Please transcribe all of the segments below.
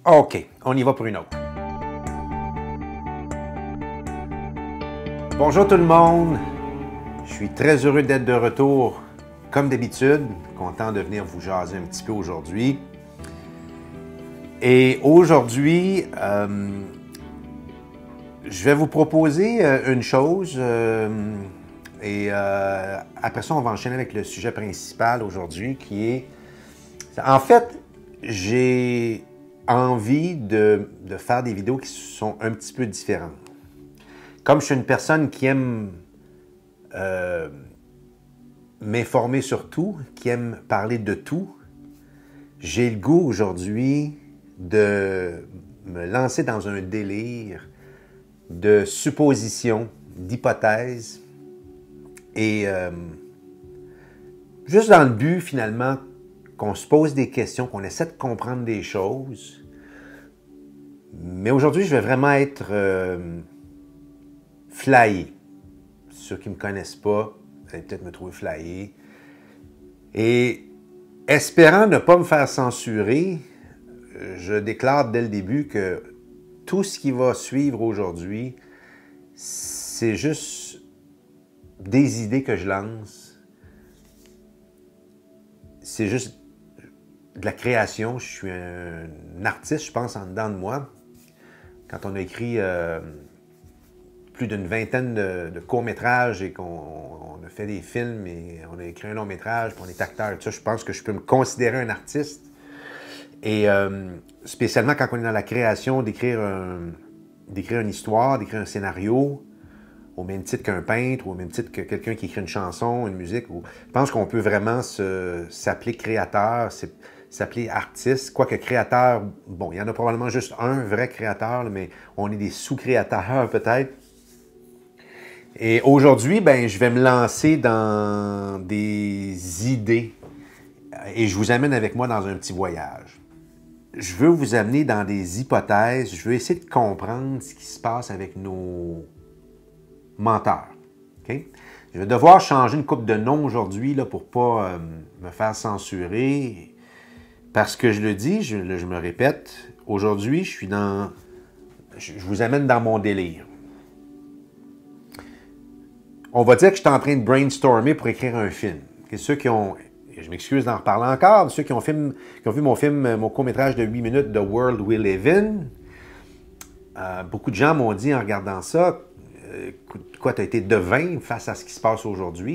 OK, on y va pour une autre. Bonjour tout le monde. Je suis très heureux d'être de retour, comme d'habitude. Content de venir vous jaser un petit peu aujourd'hui. Et aujourd'hui, je vais vous proposer une chose. Après ça, on va enchaîner avec le sujet principal aujourd'hui qui est... En fait, j'ai envie de faire des vidéos qui sont un petit peu différentes. Comme je suis une personne qui aime m'informer sur tout, qui aime parler de tout, j'ai le goût aujourd'hui de me lancer dans un délire de suppositions, d'hypothèses, et juste dans le but finalement qu'on se pose des questions, qu'on essaie de comprendre des choses. Mais aujourd'hui, je vais vraiment être flyé. Ceux qui ne me connaissent pas, vous allez peut-être me trouver flyé. Et espérant ne pas me faire censurer, je déclare dès le début que tout ce qui va suivre aujourd'hui, c'est juste des idées que je lance. C'est juste de la création. Je suis un artiste, je pense, en dedans de moi. Quand on a écrit plus d'une vingtaine de courts-métrages et qu'on a fait des films et on a écrit un long-métrage, puis on est acteur et tout ça, je pense que je peux me considérer un artiste. Et spécialement quand on est dans la création, d'écrire une histoire, d'écrire un scénario, au même titre qu'un peintre, ou au même titre que quelqu'un qui écrit une chanson, une musique. Je pense qu'on peut vraiment s'appeler créateur, s'appeler artiste. Quoique créateur, bon, il y en a probablement juste un vrai créateur, mais on est des sous-créateurs peut-être. Et aujourd'hui, ben, je vais me lancer dans des idées et je vous amène avec moi dans un petit voyage. Je veux vous amener dans des hypothèses, je veux essayer de comprendre ce qui se passe avec nos menteurs. Okay? Je vais devoir changer une couple de noms aujourd'hui pour ne pas me faire censurer. Parce que je le dis, je me répète, aujourd'hui, je vous amène dans mon délire. On va dire que je suis en train de brainstormer pour écrire un film. Et ceux qui ont, je m'excuse d'en reparler encore, ceux qui ont vu mon court-métrage de 8 minutes, The World We Live In, beaucoup de gens m'ont dit en regardant ça, quoi, tu as été devin face à ce qui se passe aujourd'hui.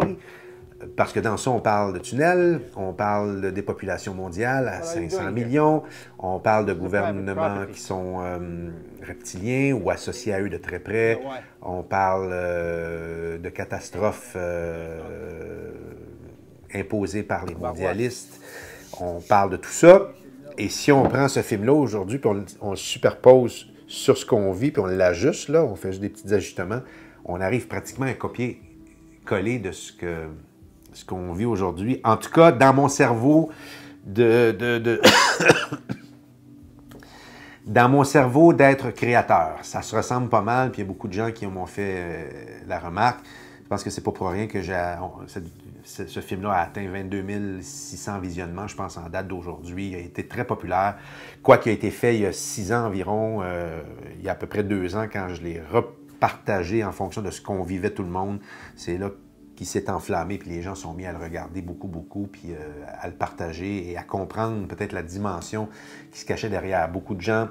Parce que dans ça, on parle de tunnels, on parle des populations mondiales à 500 millions, on parle de gouvernements qui sont reptiliens ou associés à eux de très près, on parle de catastrophes imposées par les mondialistes, on parle de tout ça. Et si on prend ce film-là aujourd'hui, puis on le superpose sur ce qu'on vit, puis on l'ajuste, là, on fait juste des petits ajustements, on arrive pratiquement à copier-coller de ce qu'on vit aujourd'hui. En tout cas, dans mon cerveau dans mon cerveau d'être créateur. Ça se ressemble pas mal, puis il y a beaucoup de gens qui m'ont fait la remarque. Je pense que c'est pas pour rien que ce film-là a atteint 22 600 visionnements, je pense, en date d'aujourd'hui. Il a été très populaire. Quoi qu'il a été fait il y a 6 ans environ, il y a à peu près 2 ans, quand je l'ai repartagé en fonction de ce qu'on vivait tout le monde. C'est là qui s'est enflammé, puis les gens sont mis à le regarder beaucoup, puis à le partager et à comprendre peut-être la dimension qui se cachait derrière. Beaucoup de gens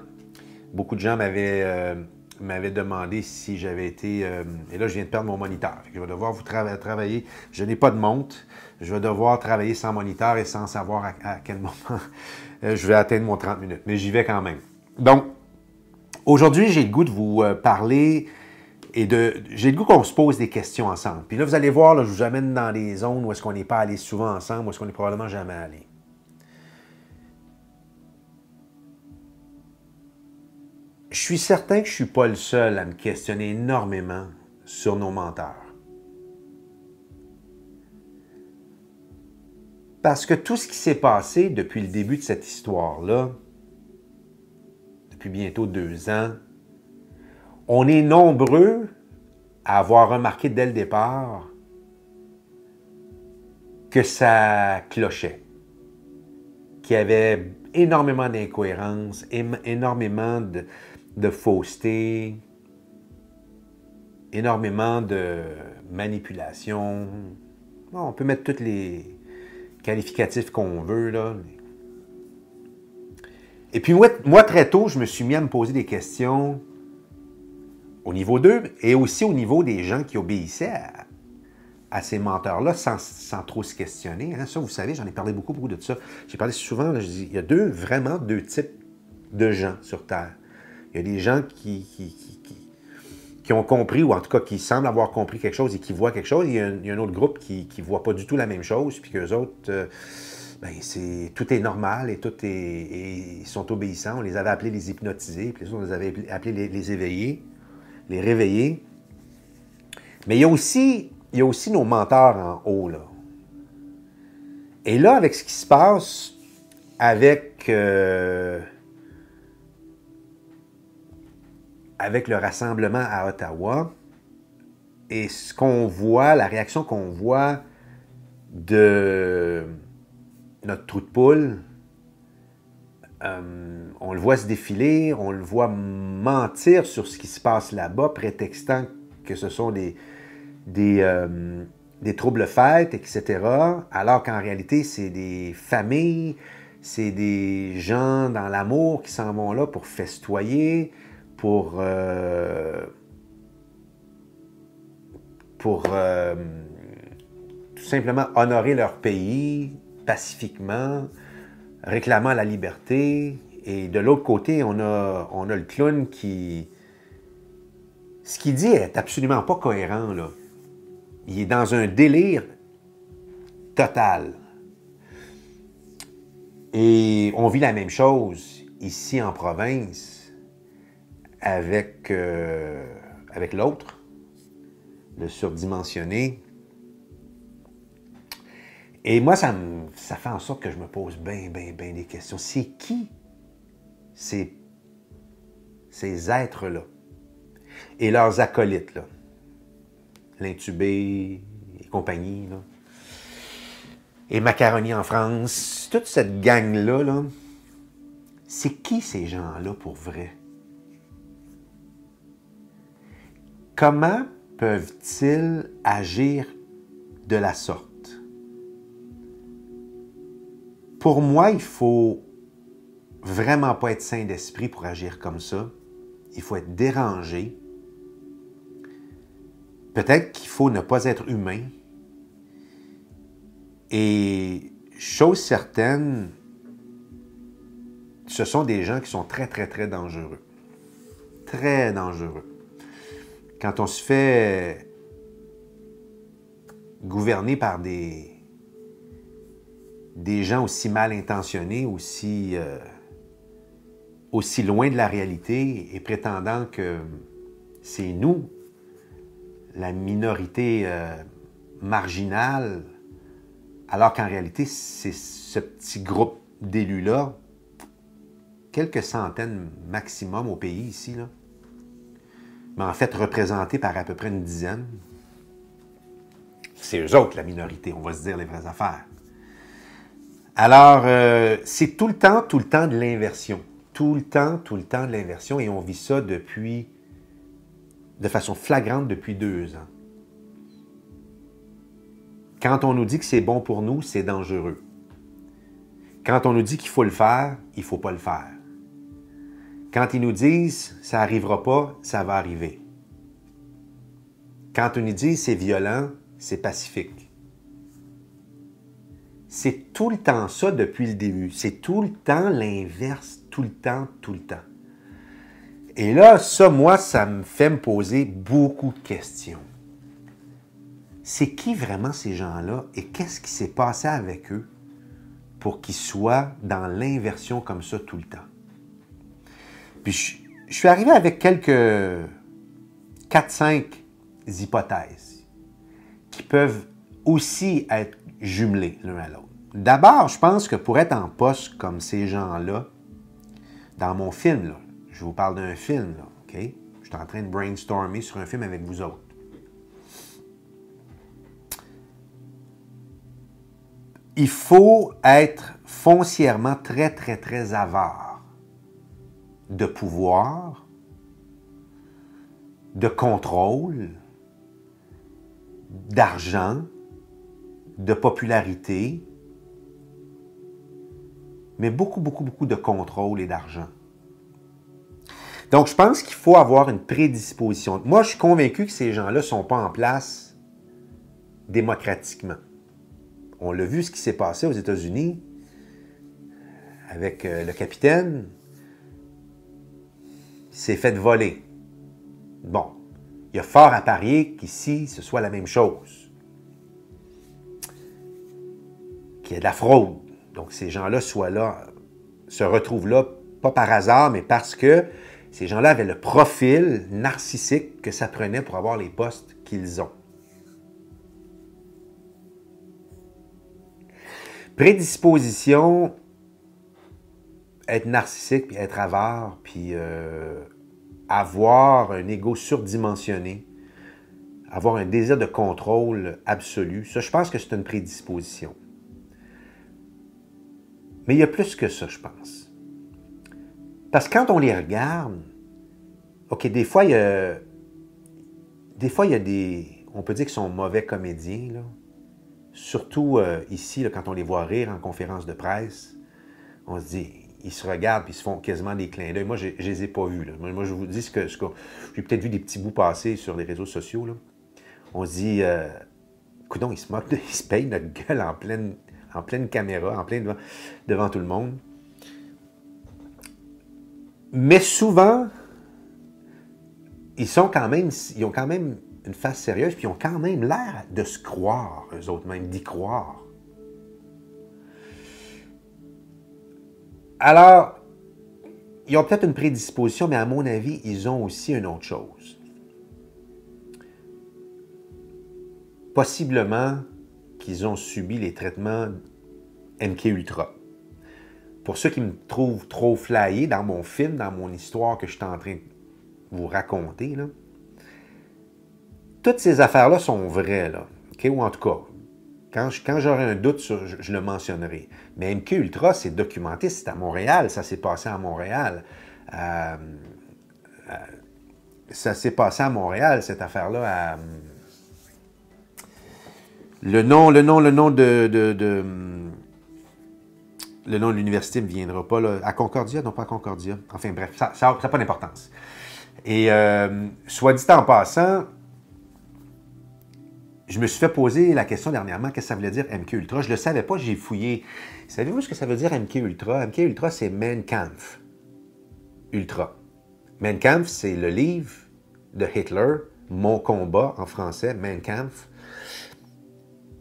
m'avaient demandé si j'avais été... et là, je viens de perdre mon moniteur. Je vais devoir vous travailler. Je n'ai pas de montre. Je vais devoir travailler sans moniteur et sans savoir à quel moment je vais atteindre mon 30 minutes. Mais j'y vais quand même. Donc, aujourd'hui, j'ai le goût de vous parler... j'ai le goût qu'on se pose des questions ensemble. Puis là, vous allez voir, là, je vous amène dans des zones où est-ce qu'on n'est pas allé souvent ensemble, où est-ce qu'on n'est probablement jamais allé. Je suis certain que je ne suis pas le seul à me questionner énormément sur nos menteurs. Parce que tout ce qui s'est passé depuis le début de cette histoire-là, depuis bientôt 2 ans, on est nombreux à avoir remarqué dès le départ que ça clochait, qu'il y avait énormément d'incohérences, énormément de fausseté, énormément de manipulation. Bon, on peut mettre tous les qualificatifs qu'on veut, là. Et puis moi, très tôt, je me suis mis à me poser des questions au niveau d'eux et aussi au niveau des gens qui obéissaient à ces menteurs-là sans trop se questionner. Hein. Ça, vous savez, j'en ai parlé beaucoup de ça. J'ai parlé souvent, là, je dis, il y a vraiment deux types de gens sur Terre. Il y a des gens qui ont compris, ou en tout cas qui semblent avoir compris quelque chose et qui voient quelque chose. Il y a un autre groupe qui ne voit pas du tout la même chose, puis qu'eux autres, tout est normal et ils sont obéissants. On les avait appelés les hypnotisés, puis les autres, on les avait appelés les éveillés, les réveillés. Mais il y a aussi nos menteurs en haut, là. Et là, avec ce qui se passe avec le rassemblement à Ottawa, et ce qu'on voit, la réaction qu'on voit de notre trou de poule, on le voit se défiler, on le voit mentir sur ce qui se passe là-bas, prétextant que ce sont des troubles fêtes, etc., alors qu'en réalité, c'est des familles, c'est des gens dans l'amour qui s'en vont là pour festoyer, pour tout simplement honorer leur pays pacifiquement, réclamant la liberté. Et de l'autre côté, on a le clown qui... Ce qu'il dit est absolument pas cohérent, là. Il est dans un délire total. Et on vit la même chose ici en province avec l'autre, le surdimensionné. Et moi, ça fait en sorte que je me pose bien des questions. C'est qui ces êtres-là? Et leurs acolytes, là. L'intubé et compagnie, là. Et Macaroni en France, toute cette gang-là, là, c'est qui ces gens-là pour vrai? Comment peuvent-ils agir de la sorte? Pour moi, il faut vraiment pas être sain d'esprit pour agir comme ça. Il faut être dérangé. Peut-être qu'il faut ne pas être humain. Et chose certaine, ce sont des gens qui sont très dangereux. Très dangereux. Quand on se fait gouverner par des gens aussi mal intentionnés, aussi loin de la réalité et prétendant que c'est nous, la minorité marginale, alors qu'en réalité, c'est ce petit groupe d'élus-là, quelques centaines maximum au pays ici, là, mais en fait représentés par à peu près une dizaine. C'est eux autres, la minorité, on va se dire les vraies affaires. Alors, c'est tout le temps de l'inversion. Tout le temps de l'inversion, et on vit ça de façon flagrante depuis 2 ans. Quand on nous dit que c'est bon pour nous, c'est dangereux. Quand on nous dit qu'il faut le faire, il ne faut pas le faire. Quand ils nous disent « ça n'arrivera pas », ça va arriver. Quand on nous dit « c'est violent », c'est pacifique. C'est tout le temps ça depuis le début. C'est tout le temps l'inverse, tout le temps. Et là, ça, moi, ça me fait me poser beaucoup de questions. C'est qui vraiment ces gens-là et qu'est-ce qui s'est passé avec eux pour qu'ils soient dans l'inversion comme ça tout le temps? Puis je suis arrivé avec quelques 4-5 hypothèses qui peuvent aussi être jumelées l'un à l'autre. D'abord, je pense que pour être en poste comme ces gens-là, dans mon film, là, je vous parle d'un film, là, OK? Je suis en train de brainstormer sur un film avec vous autres. il faut être foncièrement très, très, très avare de pouvoir, de contrôle, d'argent, de popularité, mais beaucoup, beaucoup, beaucoup de contrôle et d'argent. Donc, je pense qu'il faut avoir une prédisposition. Moi, je suis convaincu que ces gens-là ne sont pas en place démocratiquement. On l'a vu ce qui s'est passé aux États-Unis avec le capitaine. Il s'est fait voler. Bon, il y a fort à parier qu'ici, ce soit la même chose. Qu'il y ait de la fraude. Donc, ces gens-là soient là, se retrouvent là, pas par hasard, mais parce que ces gens-là avaient le profil narcissique que ça prenait pour avoir les postes qu'ils ont. Prédisposition, être narcissique, puis être avare, puis avoir un ego surdimensionné, avoir un désir de contrôle absolu, ça, je pense que c'est une prédisposition. Mais il y a plus que ça, je pense. Parce que quand on les regarde, OK, des fois, il y a des... On peut dire qu'ils sont mauvais comédiens, là. Surtout ici, là, quand on les voit rire en conférence de presse, on se dit, ils se regardent et ils se font quasiment des clins d'œil. Moi, je ne les ai pas vus. Là. Moi, je vous dis ce que j'ai peut-être vu des petits bouts passer sur les réseaux sociaux. Là. On se dit, coudonc, ils se moquent, ils se payent notre gueule en pleine caméra, devant tout le monde. Mais souvent, ils ont quand même une face sérieuse, puis ils ont quand même l'air de se croire, eux autres même, d'y croire. Alors, ils ont peut-être une prédisposition, mais à mon avis, ils ont aussi une autre chose. Possiblement qu'ils ont subi les traitements MKUltra. Pour ceux qui me trouvent trop flyé dans mon film, dans mon histoire que je suis en train de vous raconter, là, toutes ces affaires-là sont vraies, là, okay? Ou en tout cas, quand j'aurai un doute, je le mentionnerai. Mais MKUltra, c'est documenté, c'est à Montréal, ça s'est passé à Montréal. Ça s'est passé à Montréal, cette affaire-là. Le nom de l'université ne me viendra pas. Là. À Concordia? Non, pas à Concordia. Enfin bref, ça n'a pas d'importance. Et soit dit en passant, je me suis fait poser la question dernièrement, qu'est-ce que ça voulait dire MKUltra? Je ne le savais pas, j'ai fouillé. Savez-vous ce que ça veut dire MKUltra? MKUltra, c'est Mein Kampf Ultra. Mein Kampf, c'est le livre de Hitler, Mon combat en français, Mein Kampf.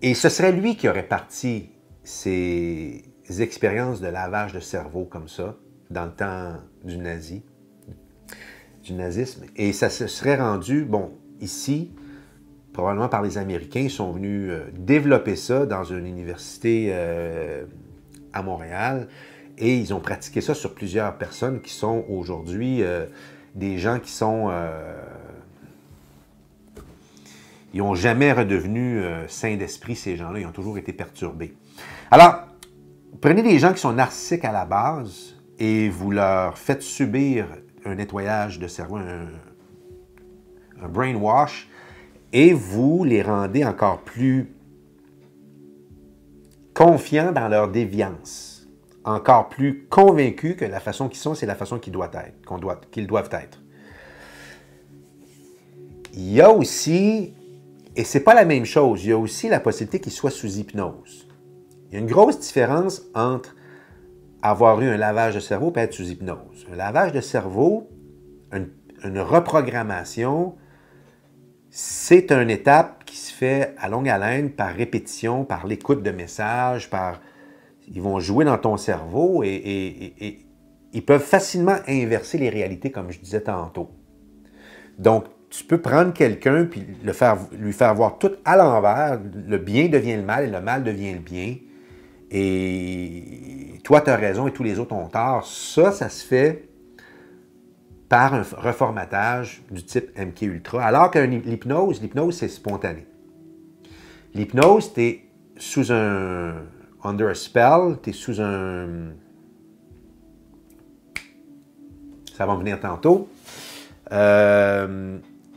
Et ce serait lui qui aurait parti ces expériences de lavage de cerveau comme ça, dans le temps du nazisme. Et ça se serait rendu, bon, ici, probablement par les Américains, ils sont venus développer ça dans une université à Montréal et ils ont pratiqué ça sur plusieurs personnes qui sont aujourd'hui des gens qui sont... ils n'ont jamais redevenu sains d'esprit, ces gens-là. Ils ont toujours été perturbés. Alors, prenez des gens qui sont narcissiques à la base et vous leur faites subir un nettoyage de cerveau, un brainwash, et vous les rendez encore plus confiants dans leur déviance, encore plus convaincus que la façon qu'ils sont, c'est la façon qu'ils doivent être. Il y a aussi, et c'est pas la même chose, il y a aussi la possibilité qu'ils soient sous hypnose. Il y a une grosse différence entre avoir eu un lavage de cerveau et être sous hypnose. Un lavage de cerveau, une reprogrammation, c'est une étape qui se fait à longue haleine par répétition, par l'écoute de messages, ils vont jouer dans ton cerveau et ils peuvent facilement inverser les réalités, comme je disais tantôt. Donc, tu peux prendre quelqu'un et lui faire voir tout à l'envers. Le bien devient le mal et le mal devient le bien. Et toi, tu as raison et tous les autres ont tort. Ça se fait par un reformatage du type MKUltra. Alors que l'hypnose, c'est spontané. L'hypnose, tu es sous under a spell, tu es sous un... Ça va me venir tantôt.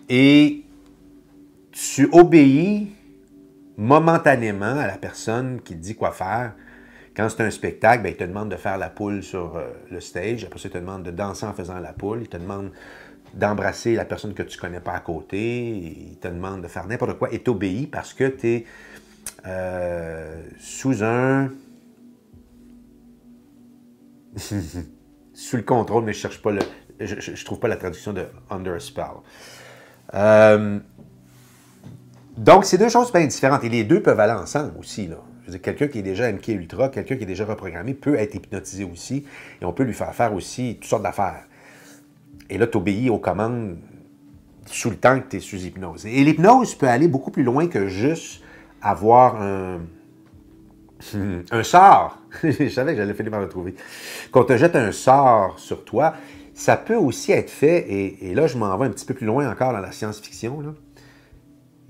Et tu obéis momentanément à la personne qui te dit quoi faire. Quand c'est un spectacle, ben, il te demande de faire la poule sur le stage. Après ça, il te demande de danser en faisant la poule. Il te demande d'embrasser la personne que tu ne connais pas à côté. Il te demande de faire n'importe quoi et t'obéis parce que tu es sous un... sous le contrôle, mais je cherche pas je trouve pas la traduction de under a spell. Donc, c'est deux choses bien différentes. Et les deux peuvent aller ensemble aussi, là. Je veux dire, quelqu'un qui est déjà MK Ultra, quelqu'un qui est déjà reprogrammé peut être hypnotisé aussi. Et on peut lui faire faire aussi toutes sortes d'affaires. Et là, tu obéis aux commandes sous le temps que tu es sous hypnose. Et l'hypnose peut aller beaucoup plus loin que juste avoir un sort. Je savais que j'allais finir par le trouver. Qu'on te jette un sort sur toi, ça peut aussi être fait, et là, je m'en vais un petit peu plus loin encore dans la science-fiction, là.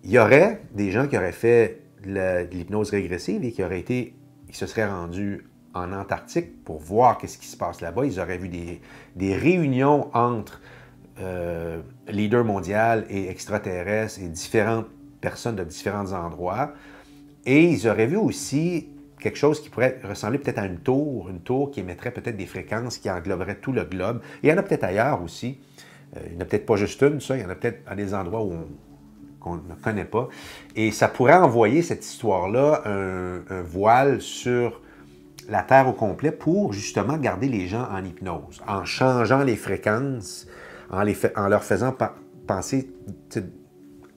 Il y aurait des gens qui auraient fait de l'hypnose régressive et qui se seraient rendus en Antarctique pour voir qu'est-ce qui se passe là-bas. Ils auraient vu des réunions entre leaders mondiaux et extraterrestres et différentes personnes de différents endroits. Et ils auraient vu aussi quelque chose qui pourrait ressembler peut-être à une tour qui émettrait peut-être des fréquences qui engloberaient tout le globe. Et il y en a peut-être ailleurs aussi. Il n'y en a peut-être pas juste une, ça. Il y en a peut-être à des endroits qu'on ne connaît pas. Et ça pourrait envoyer cette histoire-là un voile sur la Terre au complet pour justement garder les gens en hypnose, en changeant les fréquences, en leur faisant penser,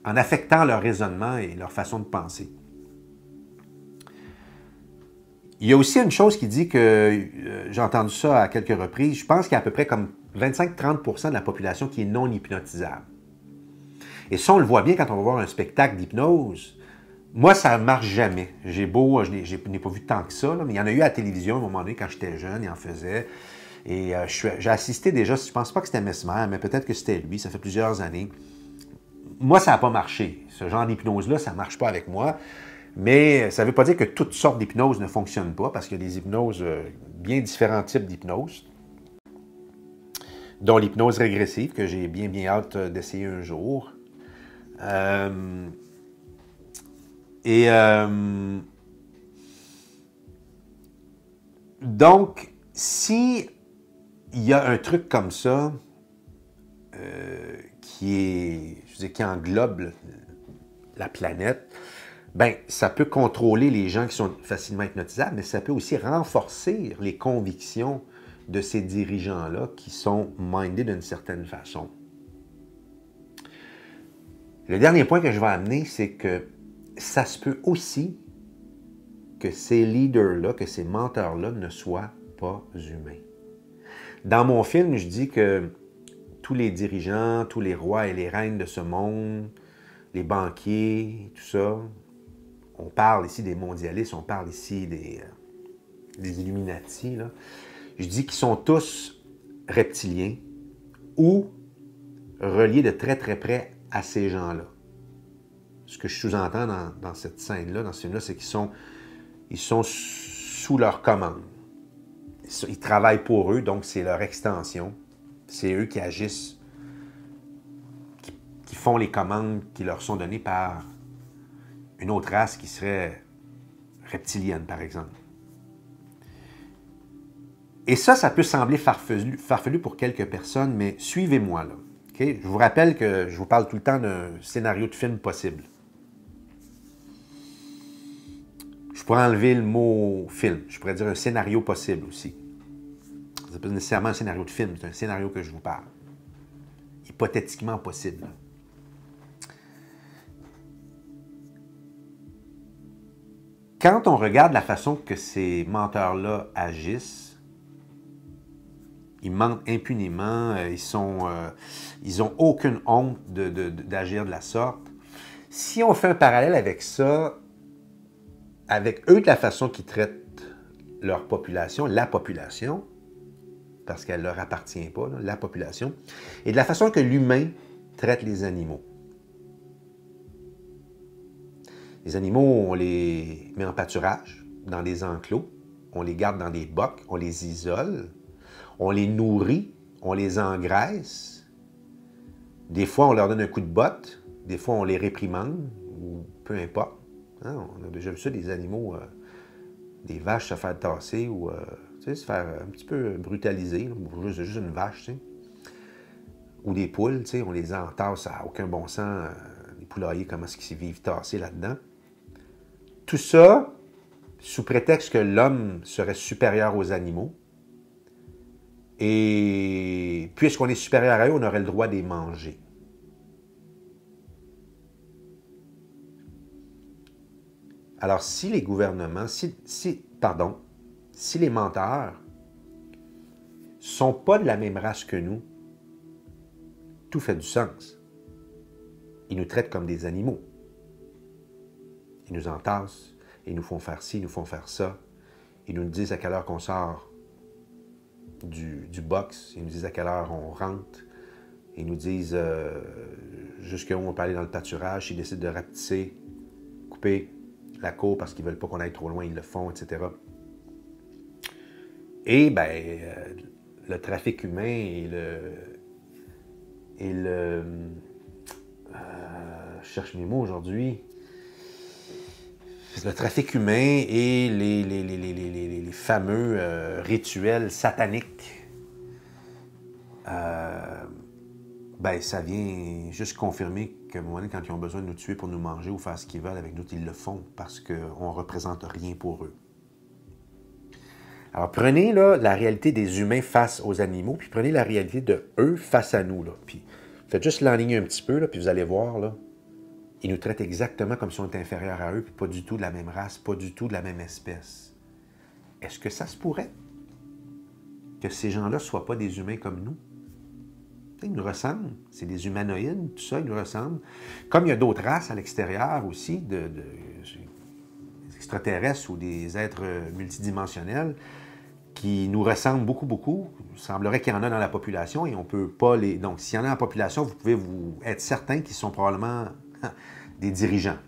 en affectant leur raisonnement et leur façon de penser. Il y a aussi une chose qui dit que, j'ai entendu ça à quelques reprises, je pense qu'il y a à peu près comme 25-30% de la population qui est non hypnotisable. Et ça, on le voit bien quand on va voir un spectacle d'hypnose. Moi, ça ne marche jamais. J'ai beau, je n'ai pas vu tant que ça, là, mais il y en a eu à la télévision à un moment donné, quand j'étais jeune, il en faisait. Et j'ai assisté déjà, je ne pense pas que c'était Mesmer, mais peut-être que c'était lui, ça fait plusieurs années. Moi, ça n'a pas marché. Ce genre d'hypnose-là, ça ne marche pas avec moi. Mais ça ne veut pas dire que toutes sortes d'hypnose ne fonctionnent pas, parce qu'il y a des hypnoses, bien différents types d'hypnose, dont l'hypnose régressive, que j'ai bien hâte d'essayer un jour. Donc, si il y a un truc comme ça qui englobe la planète, ben, ça peut contrôler les gens qui sont facilement hypnotisables, mais ça peut aussi renforcer les convictions de ces dirigeants-là qui sont mindés d'une certaine façon. Le dernier point que je vais amener, c'est que ça se peut aussi que ces leaders-là, que ces menteurs-là ne soient pas humains. Dans mon film, je dis que tous les dirigeants, tous les rois et les reines de ce monde, les banquiers, tout ça, on parle ici des mondialistes, on parle ici des Illuminati, là. Je dis qu'ils sont tous reptiliens ou reliés de très très près à ces gens-là. Ce que je sous-entends dans cette scène-là, dans ce film-là, c'est qu'ils sont sous leur commande. Ils travaillent pour eux, donc c'est leur extension. C'est eux qui agissent, qui font les commandes qui leur sont données par une autre race qui serait reptilienne, par exemple. Et ça peut sembler farfelu pour quelques personnes, mais suivez-moi là. Okay? Je vous rappelle que je vous parle tout le temps d'un scénario de film possible. Je pourrais enlever le mot film. Je pourrais dire un scénario possible aussi. Ce n'est pas nécessairement un scénario de film, c'est un scénario que je vous parle. Hypothétiquement possible. Quand on regarde la façon que ces menteurs-là agissent, ils mentent impunément, ils n'ont aucune honte d'agir de la sorte. Si on fait un parallèle avec ça, avec eux, de la façon qu'ils traitent leur population, la population, parce qu'elle ne leur appartient pas, là, la population, et de la façon que l'humain traite les animaux. Les animaux, on les met en pâturage, dans des enclos, on les garde dans des bocs, on les isole, on les nourrit, on les engraisse. Des fois, on leur donne un coup de botte, des fois, on les réprimande, ou peu importe. Hein, on a déjà vu ça, des animaux, des vaches se faire tasser ou se faire un petit peu brutaliser, juste une vache, tu sais. Ou des poules, tu sais, on les entasse, ça n'a aucun bon sens, les poulaillers, comment est-ce qu'ils vivent tassés là-dedans. Tout ça, sous prétexte que l'homme serait supérieur aux animaux. Et puisqu'on est supérieur à eux, on aurait le droit de les manger. Alors, si les gouvernements, si les menteurs ne sont pas de la même race que nous, tout fait du sens. Ils nous traitent comme des animaux. Ils nous entassent, ils nous font faire ci, ils nous font faire ça. Ils nous disent à quelle heure qu'on sort du box, ils nous disent à quelle heure on rentre, ils nous disent jusqu'où on peut aller dans le pâturage, s'ils décident de rapetisser, couper la cour parce qu'ils ne veulent pas qu'on aille trop loin, ils le font, etc. Et bien, le trafic humain je cherche mes mots aujourd'hui. Le trafic humain et les fameux rituels sataniques, ben, ça vient juste confirmer qu'à un moment donné, quand ils ont besoin de nous tuer pour nous manger ou faire ce qu'ils veulent avec nous, ils le font parce qu'on ne représente rien pour eux. Alors, prenez là, la réalité des humains face aux animaux, puis prenez la réalité de eux face à nous. Là. Puis faites juste l'enligner un petit peu, là, puis vous allez voir, là, ils nous traitent exactement comme si on était inférieur à eux, puis pas du tout de la même race, pas du tout de la même espèce. Est-ce que ça se pourrait que ces gens-là ne soient pas des humains comme nous? Ils nous ressemblent, c'est des humanoïdes, tout ça, ils nous ressemblent. Comme il y a d'autres races à l'extérieur aussi, des extraterrestres ou des êtres multidimensionnels qui nous ressemblent beaucoup, beaucoup. Il semblerait qu'il y en a dans la population et on ne peut pas les... Donc, s'il y en a dans la population, vous pouvez être certain qu'ils sont probablement des dirigeants.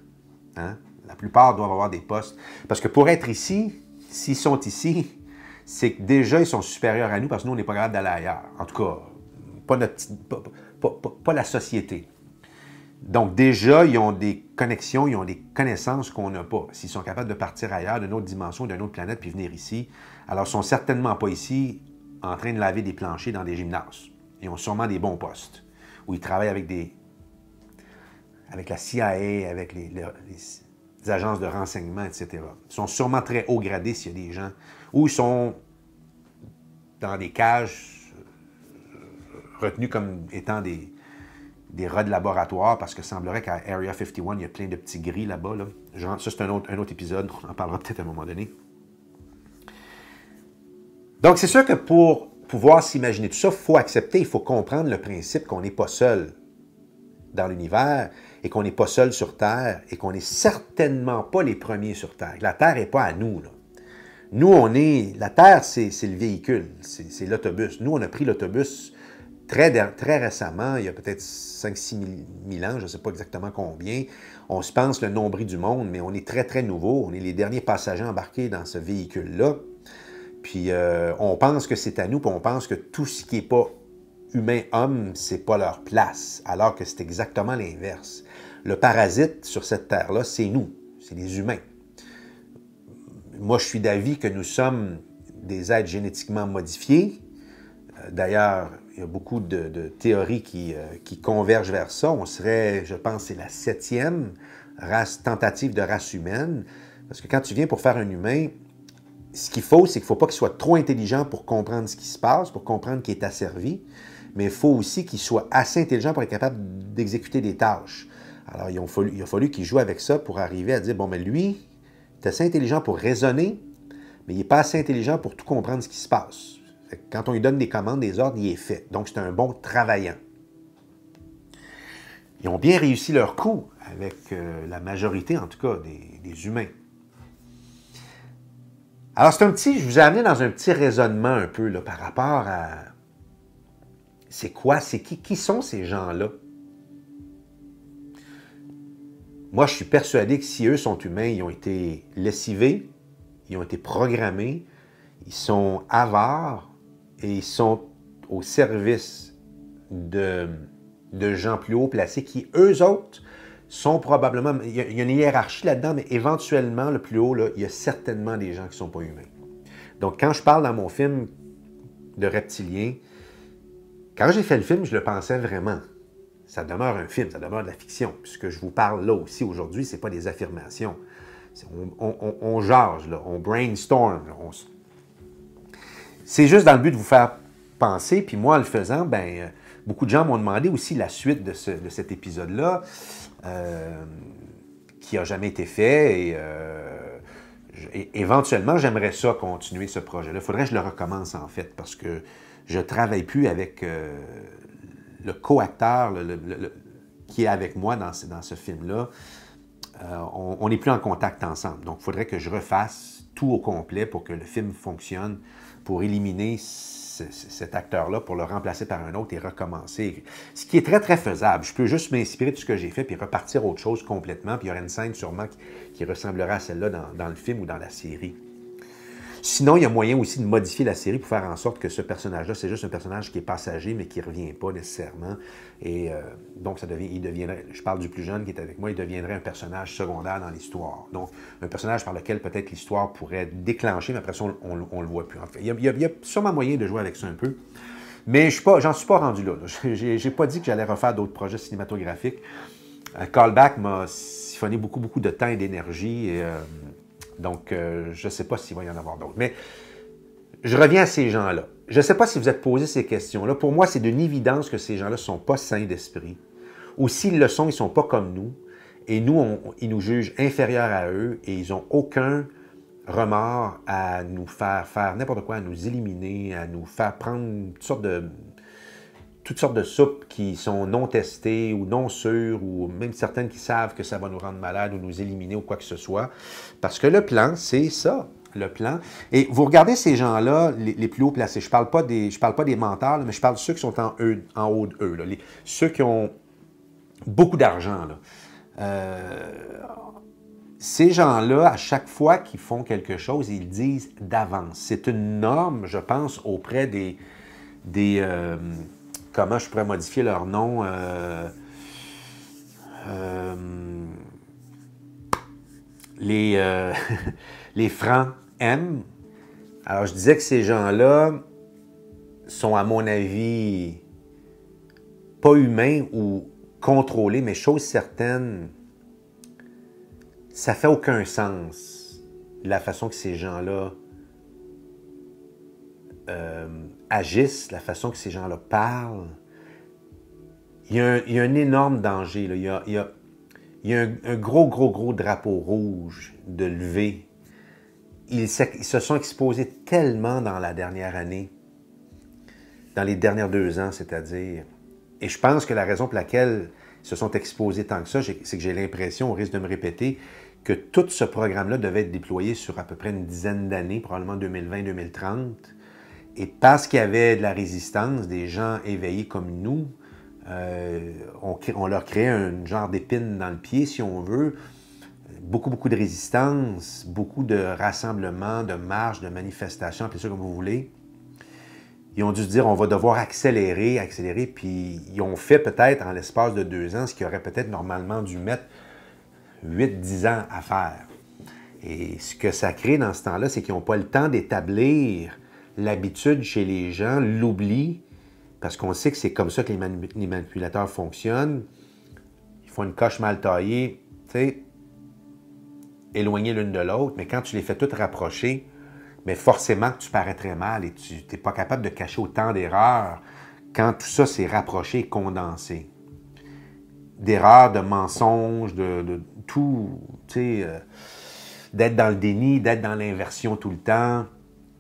Hein? La plupart doivent avoir des postes. Parce que pour être ici, s'ils sont ici, c'est que déjà, ils sont supérieurs à nous parce que nous, on n'est pas capable d'aller ailleurs. En tout cas, pas la société. Donc déjà, ils ont des connexions, ils ont des connaissances qu'on n'a pas. S'ils sont capables de partir ailleurs, d'une autre dimension, d'une autre planète, puis venir ici, alors ils ne sont certainement pas ici en train de laver des planchers dans des gymnases. Ils ont sûrement des bons postes, où ils travaillent avec la CIA, avec les agences de renseignement, etc. Ils sont sûrement très haut gradés s'il y a des gens, ou ils sont dans des cages retenus comme étant des rats de laboratoire, parce que semblerait qu'à Area 51, il y a plein de petits gris là-bas. Là. Genre, ça, c'est un autre épisode. On en parlera peut-être à un moment donné. Donc, c'est sûr que pour pouvoir s'imaginer tout ça, il faut accepter, il faut comprendre le principe qu'on n'est pas seul dans l'univers et qu'on n'est pas seul sur Terre et qu'on n'est certainement pas les premiers sur Terre. La Terre n'est pas à nous, là. Nous, la Terre, c'est le véhicule, c'est l'autobus. Nous, on a pris l'autobus très récemment, il y a peut-être 5-6 000 ans, je ne sais pas exactement combien. On se pense le nombril du monde, mais on est très, très nouveau. On est les derniers passagers embarqués dans ce véhicule-là. Puis on pense que c'est à nous, puis on pense que tout ce qui n'est pas humain-homme, c'est pas leur place, alors que c'est exactement l'inverse. Le parasite sur cette terre-là, c'est nous, c'est les humains. Moi, je suis d'avis que nous sommes des êtres génétiquement modifiés. D'ailleurs, il y a beaucoup de théories qui convergent vers ça. On serait, je pense, c'est la 7e tentative de race humaine. Parce que quand tu viens pour faire un humain, ce qu'il faut, c'est qu'il ne faut pas qu'il soit trop intelligent pour comprendre ce qui se passe, pour comprendre qu'il est asservi, mais il faut aussi qu'il soit assez intelligent pour être capable d'exécuter des tâches. Alors, il a fallu qu'il joue avec ça pour arriver à dire, bon, mais lui, il est assez intelligent pour raisonner, mais il n'est pas assez intelligent pour tout comprendre ce qui se passe. Quand on lui donne des commandes, des ordres, il est fait. Donc, c'est un bon travaillant. Ils ont bien réussi leur coup avec la majorité, en tout cas, des humains. Alors, je vous ai amené dans un petit raisonnement un peu là, par rapport à c'est quoi, c'est qui sont ces gens-là? Moi, je suis persuadé que si eux sont humains, ils ont été lessivés, ils ont été programmés, ils sont avares et ils sont au service de gens plus haut placés qui, eux autres, sont probablement... Il y a une hiérarchie là-dedans, mais éventuellement, le plus haut, là, il y a certainement des gens qui ne sont pas humains. Donc, quand je parle dans mon film de reptiliens, quand j'ai fait le film, je le pensais vraiment. Ça demeure un film, ça demeure de la fiction. Puis ce que je vous parle là aussi aujourd'hui, ce n'est pas des affirmations. On jase, là, on brainstorm. Là, c'est juste dans le but de vous faire penser. Puis moi, en le faisant, ben, beaucoup de gens m'ont demandé aussi la suite de cet épisode-là, qui n'a jamais été fait. Et éventuellement, j'aimerais ça continuer ce projet-là. Il faudrait que je le recommence, en fait, parce que je ne travaille plus avec le co-acteur qui est avec moi dans ce film-là. On n'est plus en contact ensemble. Donc, il faudrait que je refasse tout au complet pour que le film fonctionne, pour éliminer cet acteur-là, pour le remplacer par un autre et recommencer. Ce qui est très, très faisable. Je peux juste m'inspirer de ce que j'ai fait puis repartir autre chose complètement. Puis il y aurait une scène sûrement qui ressemblera à celle-là dans le film ou dans la série. Sinon, il y a moyen aussi de modifier la série pour faire en sorte que ce personnage-là, c'est juste un personnage qui est passager, mais qui ne revient pas nécessairement. Et donc, il deviendrait, je parle du plus jeune qui est avec moi, il deviendrait un personnage secondaire dans l'histoire. Donc, un personnage par lequel peut-être l'histoire pourrait déclencher, mais après ça, on ne le voit plus. En fait, il y a sûrement moyen de jouer avec ça un peu. Mais j'en suis pas rendu là. J'ai pas dit que j'allais refaire d'autres projets cinématographiques. Callback m'a siphonné beaucoup, beaucoup de temps et d'énergie. Donc, je ne sais pas s'il va y en avoir d'autres. Mais je reviens à ces gens-là. Je ne sais pas si vous êtes posé ces questions-là. Pour moi, c'est d'une évidence que ces gens-là ne sont pas sains d'esprit. Ou s'ils le sont, ils ne sont pas comme nous. Et nous, ils nous jugent inférieurs à eux et ils n'ont aucun remords à nous faire n'importe quoi, à nous éliminer, à nous faire prendre toutes sortes de soupes qui sont non testées ou non sûres, ou même certaines qui savent que ça va nous rendre malades ou nous éliminer ou quoi que ce soit. Parce que le plan, c'est ça, le plan. Et vous regardez ces gens-là, les plus haut placés, je ne parle pas des menteurs, là, mais je parle de ceux qui sont en haut d'eux, ceux qui ont beaucoup d'argent. Ces gens-là, à chaque fois qu'ils font quelque chose, ils disent d'avance. C'est une norme, je pense, auprès des comment je pourrais modifier leur nom? Les francs M. Alors, je disais que ces gens-là sont, à mon avis, pas humains ou contrôlés, mais chose certaine, ça fait aucun sens, la façon que ces gens-là agissent, la façon que ces gens-là parlent. Il y a un énorme danger. Là. Il y a un gros drapeau rouge de lever. Ils se sont exposés tellement dans la dernière année, dans les dernières 2 ans, c'est-à-dire. Et je pense que la raison pour laquelle ils se sont exposés tant que ça, c'est que j'ai l'impression, au risque de me répéter, que tout ce programme-là devait être déployé sur à peu près une dizaine d'années, probablement 2020-2030. Et parce qu'il y avait de la résistance, des gens éveillés comme nous, on leur créait un genre d'épine dans le pied, si on veut. Beaucoup de résistance, beaucoup de rassemblements, de marches, de manifestations, appelez ça comme vous voulez. Ils ont dû se dire, on va devoir accélérer, puis ils ont fait peut-être, en l'espace de 2 ans, ce qu'ils auraient peut-être normalement dû mettre 8-10 ans à faire. Et ce que ça crée dans ce temps-là, c'est qu'ils n'ont pas le temps d'établir l'habitude chez les gens, l'oubli, parce qu'on sait que c'est comme ça que les manipulateurs fonctionnent. Ils font une coche mal taillée, tu sais, éloignées l'une de l'autre, mais quand tu les fais toutes rapprocher, mais forcément que tu parais très mal et tu n'es pas capable de cacher autant d'erreurs quand tout ça s'est rapproché et condensé. D'erreurs, de mensonges, de tout, tu sais, d'être dans le déni, d'être dans l'inversion tout le temps.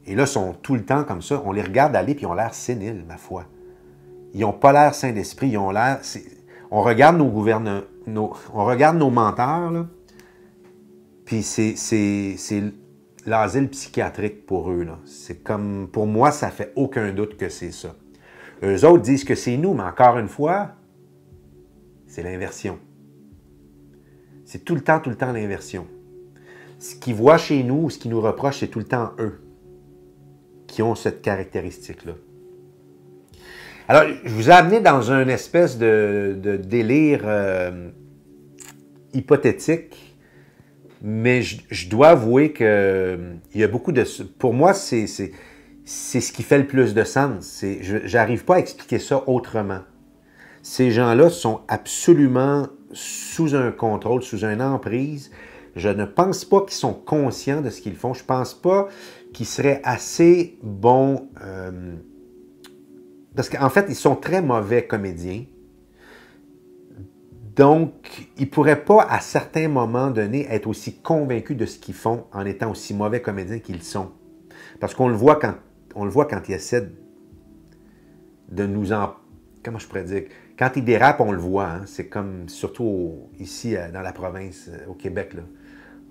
Et là, ils sont tout le temps comme ça. On les regarde aller, puis ils ont l'air séniles, ma foi. Ils n'ont pas l'air sains d'esprit, ils ont l'air... On regarde on regarde nos menteurs, là, puis c'est l'asile psychiatrique pour eux, là. C'est comme... Pour moi, ça fait aucun doute que c'est ça. Eux autres disent que c'est nous, mais encore une fois, c'est l'inversion. C'est tout le temps l'inversion. ce qu'ils voient chez nous, ce qu'ils nous reprochent, c'est tout le temps eux qui ont cette caractéristique-là. Alors, je vous ai amené dans une espèce de délire hypothétique, mais je dois avouer qu'il y a beaucoup de... Pour moi, c'est ce qui fait le plus de sens. Je n'arrive pas à expliquer ça autrement. Ces gens-là sont absolument sous un contrôle, sous une emprise. Je ne pense pas qu'ils sont conscients de ce qu'ils font. Je ne pense pas qu'ils seraient assez bons... parce qu'en fait, ils sont très mauvais comédiens. Donc, ils ne pourraient pas, à certains moments donnés, être aussi convaincus de ce qu'ils font en étant aussi mauvais comédiens qu'ils sont. Parce qu'on le voit quand ils essaient de nous en... Comment je pourrais dire? Quand ils dérapent, on le voit. Hein? C'est comme, surtout ici, dans la province, au Québec, là.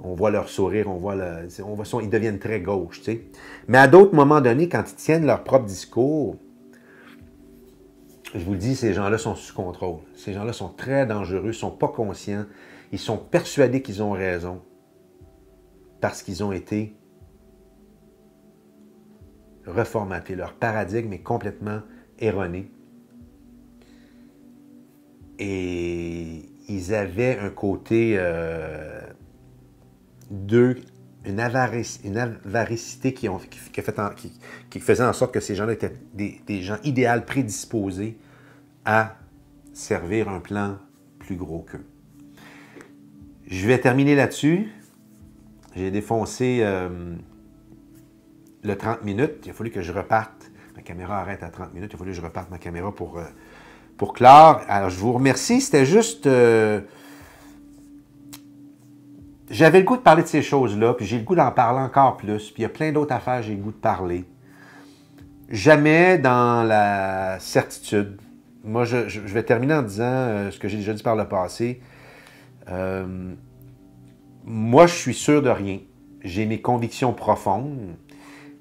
On voit leur sourire, ils deviennent très gauches, tu sais. Mais à d'autres moments donnés, quand ils tiennent leur propre discours, je vous le dis, ces gens-là sont sous contrôle. Ces gens-là sont très dangereux, ils ne sont pas conscients. Ils sont persuadés qu'ils ont raison parce qu'ils ont été reformatés. Leur paradigme est complètement erroné. Et ils avaient un côté une avaricité qui faisait en sorte que ces gens-là étaient des gens idéaux, prédisposés à servir un plan plus gros qu'eux. Je vais terminer là-dessus. J'ai défoncé le 30 minutes. Il a fallu que je reparte. Ma caméra arrête à 30 minutes. Il a fallu que je reparte ma caméra pour clore. Alors, je vous remercie. C'était juste... J'avais le goût de parler de ces choses-là, puis j'ai le goût d'en parler encore plus, puis il y a plein d'autres affaires que j'ai le goût de parler. Jamais dans la certitude. Moi, je vais terminer en disant ce que j'ai déjà dit par le passé. Moi, je suis sûr de rien. J'ai mes convictions profondes,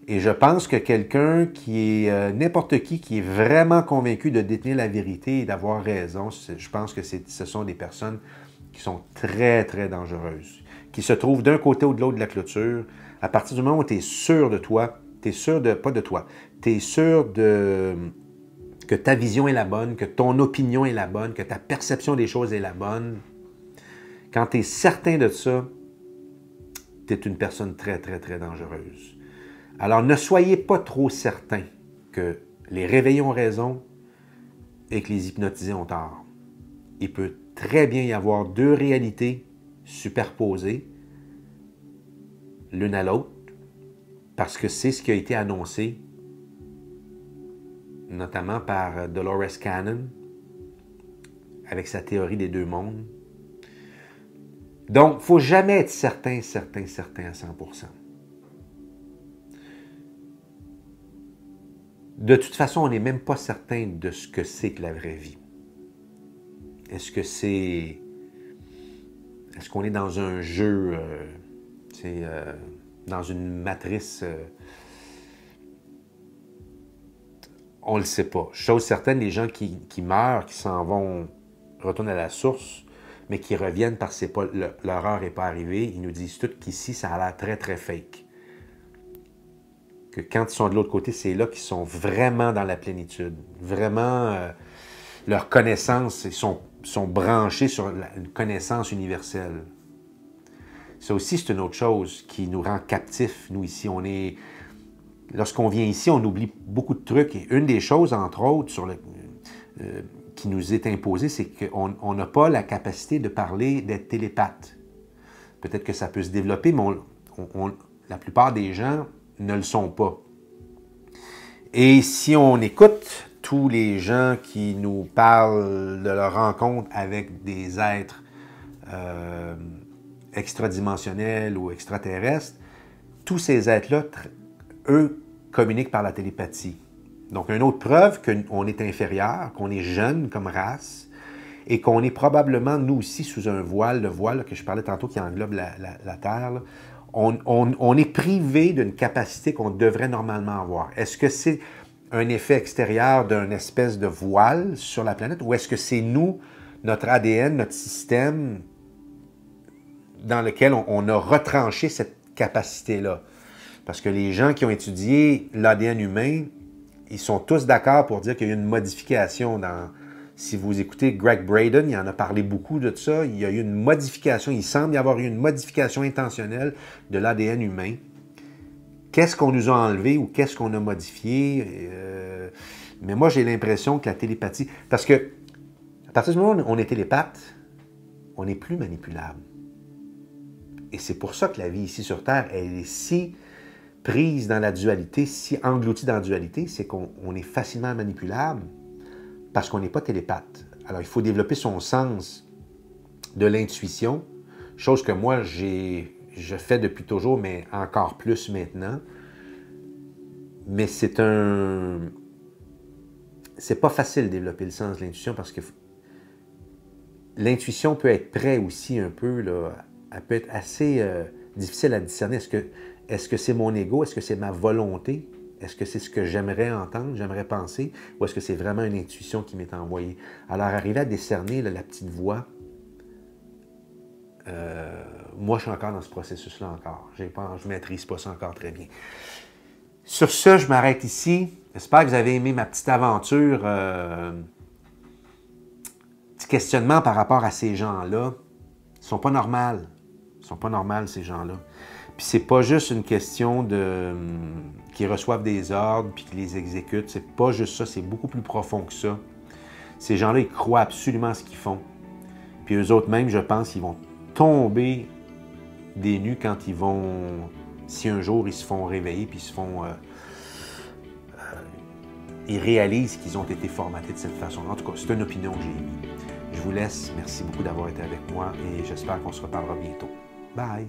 et je pense que quelqu'un qui est n'importe qui est vraiment convaincu de détenir la vérité et d'avoir raison, je pense que ce sont des personnes qui sont très, très dangereuses, qui se trouvent d'un côté ou de l'autre de la clôture. À partir du moment où tu es sûr de toi, tu es sûr de, pas de toi, tu es sûr que ta vision est la bonne, que ton opinion est la bonne, que ta perception des choses est la bonne, quand tu es certain de ça, tu es une personne très, très, très dangereuse. Alors, ne soyez pas trop certains que les réveillés ont raison et que les hypnotisés ont tort. Il peut très bien y avoir deux réalités superposées l'une à l'autre, parce que c'est ce qui a été annoncé, notamment par Dolores Cannon, avec sa théorie des deux mondes. Donc, il ne faut jamais être certain à 100%. De toute façon, on n'est même pas certain de ce que c'est que la vraie vie. Est-ce qu'on est dans un jeu, dans une matrice? On ne le sait pas. Chose certaine, les gens qui meurent, qui s'en vont, retournent à la source, mais qui reviennent parce que leur heure n'est pas arrivée, ils nous disent tous qu'ici, ça a l'air très, très fake. Que quand ils sont de l'autre côté, c'est là qu'ils sont vraiment dans la plénitude. Vraiment, leurs connaissances sont branchées sur une connaissance universelle. Ça aussi, c'est une autre chose qui nous rend captifs. Nous, ici, lorsqu'on vient ici, on oublie beaucoup de trucs. Et une des choses, entre autres, qui nous est imposée, c'est qu'on n'a pas la capacité de parler, d'être télépathe. Peut-être que ça peut se développer, mais la plupart des gens ne le sont pas. Et si on écoute tous les gens qui nous parlent de leur rencontre avec des êtres extradimensionnels ou extraterrestres, tous ces êtres-là, eux, communiquent par la télépathie. Donc, une autre preuve qu'on est inférieur, qu'on est jeune comme race, et qu'on est probablement, nous aussi, sous un voile, le voile que je parlais tantôt qui englobe la Terre, là, on est privé d'une capacité qu'on devrait normalement avoir. Est-ce que c'est un effet extérieur d'une espèce de voile sur la planète, ou est-ce que c'est nous, notre ADN, notre système dans lequel on a retranché cette capacité-là. Parce que les gens qui ont étudié l'ADN humain, ils sont tous d'accord pour dire qu'il y a eu une modification dans... Si vous écoutez Greg Braden, il en a parlé beaucoup de ça, il y a eu une modification, il semble y avoir eu une modification intentionnelle de l'ADN humain. Qu'est-ce qu'on nous a enlevé ou qu'est-ce qu'on a modifié? Mais moi, j'ai l'impression que la télépathie... Parce que, à partir du moment où on est télépathe, on n'est plus manipulable. Et c'est pour ça que la vie ici sur Terre, elle est si prise dans la dualité, si engloutie dans la dualité, c'est qu'on est facilement manipulable parce qu'on n'est pas télépathe. Alors, il faut développer son sens de l'intuition, chose que moi, je fais depuis toujours, mais encore plus maintenant. Mais c'est pas facile de développer le sens de l'intuition parce que l'intuition peut être près aussi un peu, là, elle peut être assez difficile à discerner. Est-ce que c'est mon ego? Est-ce que c'est ma volonté? Est-ce que c'est ce que j'aimerais entendre, j'aimerais penser? Ou est-ce que c'est vraiment une intuition qui m'est envoyée? Alors, arriver à décerner là, la petite voix, moi, je suis encore dans ce processus-là encore. Je ne maîtrise pas ça encore très bien. Sur ce, je m'arrête ici. J'espère que vous avez aimé ma petite aventure. Petit questionnement par rapport à ces gens-là. Ils ne sont pas normaux. Ils ne sont pas normaux, ces gens-là. Puis c'est pas juste une question de qu'ils reçoivent des ordres puis qu'ils les exécutent. C'est pas juste ça, c'est beaucoup plus profond que ça. Ces gens-là, ils croient absolument à ce qu'ils font. Puis eux autres même, je pense qu'ils vont tomber des nues quand ils vont... Si un jour, ils se font réveiller puis ils se font... ils réalisent qu'ils ont été formatés de cette façon. En tout cas, c'est une opinion que j'ai émise. Je vous laisse. Merci beaucoup d'avoir été avec moi et j'espère qu'on se reparlera bientôt. Bye!